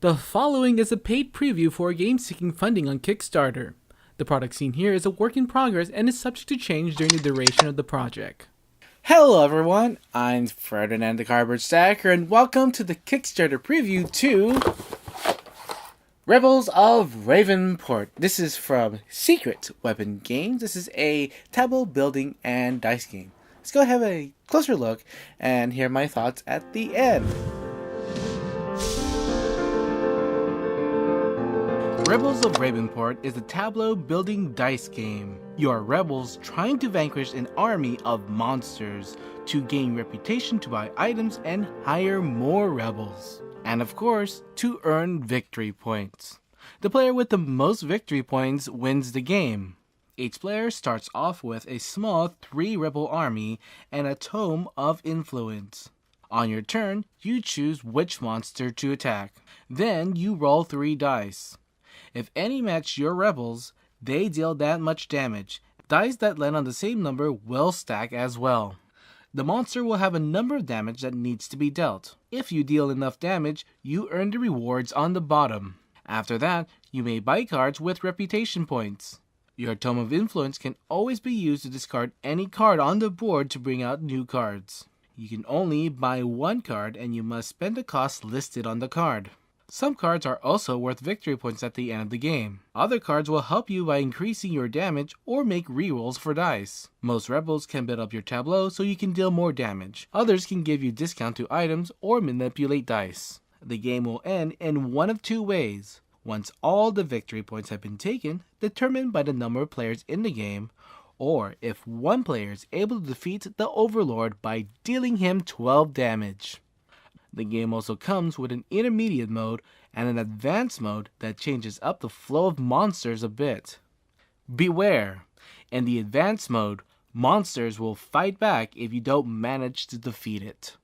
The following is a paid preview for a game seeking funding on Kickstarter. The product seen here is a work in progress and is subject to change during the duration of the project. Hello everyone, I'm Ferdinand the Cardboard Stacker, and welcome to the Kickstarter preview to Rebels of Ravenport. This is from Secret Weapon Games. This is a tableau building and dice game. Let's go have a closer look and hear my thoughts at the end. Rebels of Ravenport is a tableau building dice game. You are rebels trying to vanquish an army of monsters to gain reputation to buy items and hire more rebels. And of course, to earn victory points. The player with the most victory points wins the game. Each player starts off with a small 3-rebel army and a tome of influence. On your turn, you choose which monster to attack. Then you roll 3 dice. If any match your rebels, they deal that much damage. Dice that land on the same number will stack as well. The monster will have a number of damage that needs to be dealt. If you deal enough damage, you earn the rewards on the bottom. After that, you may buy cards with reputation points. Your Tome of Influence can always be used to discard any card on the board to bring out new cards. You can only buy 1 card and you must spend the cost listed on the card. Some cards are also worth victory points at the end of the game. Other cards will help you by increasing your damage or make rerolls for dice. Most rebels can build up your tableau so you can deal more damage. Others can give you discount to items or manipulate dice. The game will end in one of 2 ways. Once all the victory points have been taken, determined by the number of players in the game, or if one player is able to defeat the Overlord by dealing him 12 damage. The game also comes with an intermediate mode and an advanced mode that changes up the flow of monsters a bit. Beware! In the advanced mode, monsters will fight back if you don't manage to defeat it.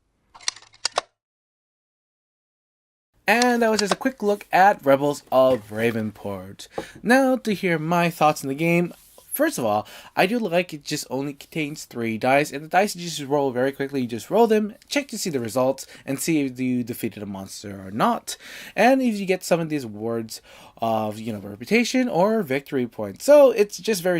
And that was just a quick look at Rebels of Ravenport. Now to hear my thoughts on the game. First of all, I do like it just only contains 3 dice, and the dice you just roll very quickly. You just roll them, check to see the results, and see if you defeated a monster or not. And if you get some of these awards of, reputation or victory points. So it's just very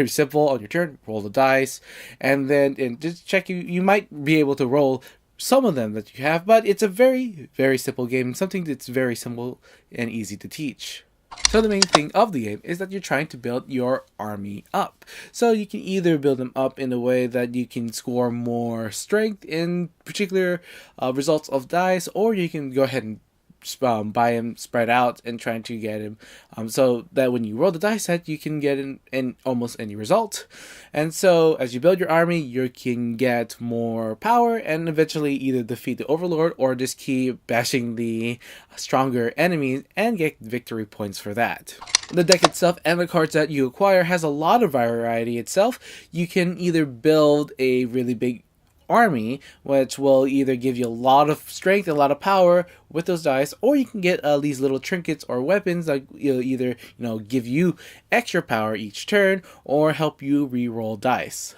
simple. On your turn, roll the dice, and then just check. You might be able to roll some of them that you have, but it's a very, very simple game, something that's very simple and easy to teach. So the main thing of the game is that you're trying to build your army up. So you can either build them up in a way that you can score more strength in particular results of dice, or you can go ahead and buy him spread out and trying to get him so that when you roll the dice set, you can get in almost any result. And so as you build your army, you can get more power and eventually either defeat the Overlord or just keep bashing the stronger enemies and get victory points for that. The deck itself and the cards that you acquire has a lot of variety itself. You can either build a really big army, which will either give you a lot of strength, a lot of power with those dice, or you can get these little trinkets or weapons that either give you extra power each turn or help you re-roll dice.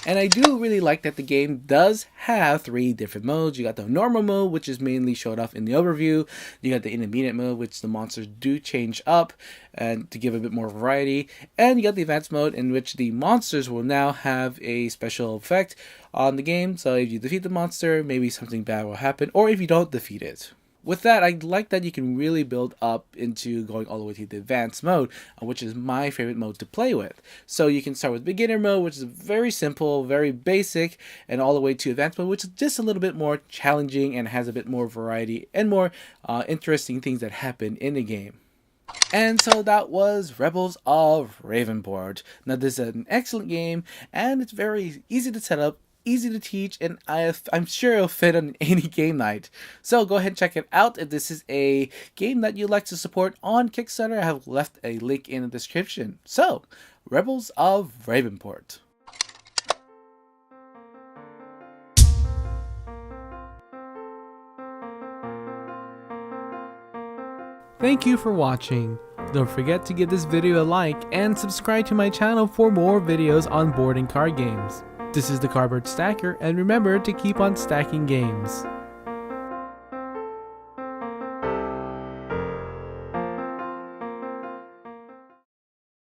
And I do really like that the game does have 3 different modes. You got the normal mode, which is mainly showed off in the overview. You got the intermediate mode, which the monsters do change up and to give a bit more variety. And you got the advanced mode, in which the monsters will now have a special effect on the game. So if you defeat the monster, maybe something bad will happen, or if you don't defeat it. With that, I like that you can really build up into going all the way to the advanced mode, which is my favorite mode to play with. So you can start with beginner mode, which is very simple, very basic, and all the way to advanced mode, which is just a little bit more challenging and has a bit more variety and more interesting things that happen in the game. And so that was Rebels of Ravenport. Now this is an excellent game, and it's very easy to set up, easy to teach, and I'm sure it'll fit on any game night. So go ahead and check it out if this is a game that you'd like to support on Kickstarter. I have left a link in the description. So, Rebels of Ravenport. Thank you for watching. Don't forget to give this video a like and subscribe to my channel for more videos on board and card games. This is the Cardboard Stacker, and remember to keep on stacking games.